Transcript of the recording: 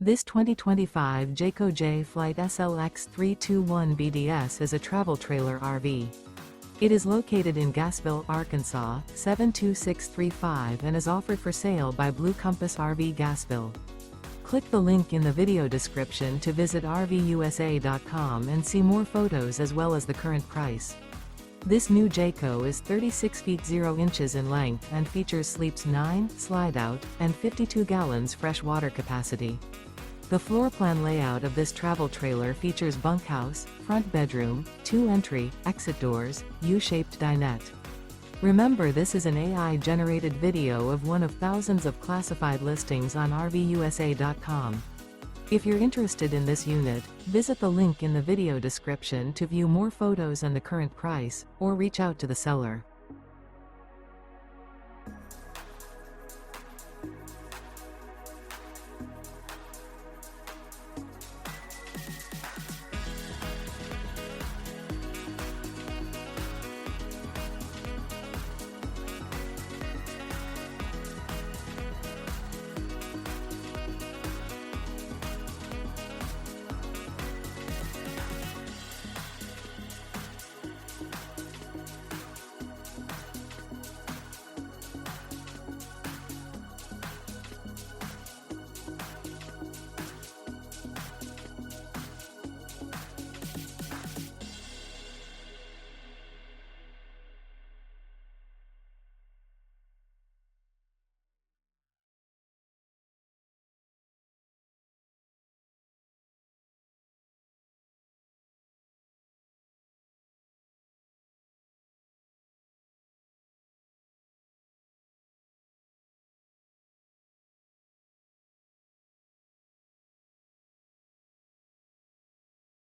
This 2025 Jayco Jay Flight SLX 321 BDS is a travel trailer RV. It is located in Gassville, Arkansas, 72635 and is offered for sale by Blue Compass RV Gassville. Click the link in the video description to visit RVUSA.com and see more photos as well as the current price. This new Jayco is 36 feet 0 inches in length and features sleeps 9, slide-out, and 52 gallons fresh water capacity. The floor plan layout of this travel trailer features bunkhouse, front bedroom, 2 entry, exit doors, U-shaped dinette. Remember, this is an AI-generated video of one of thousands of classified listings on RVUSA.com. If you're interested in this unit, visit the link in the video description to view more photos and the current price, or reach out to the seller.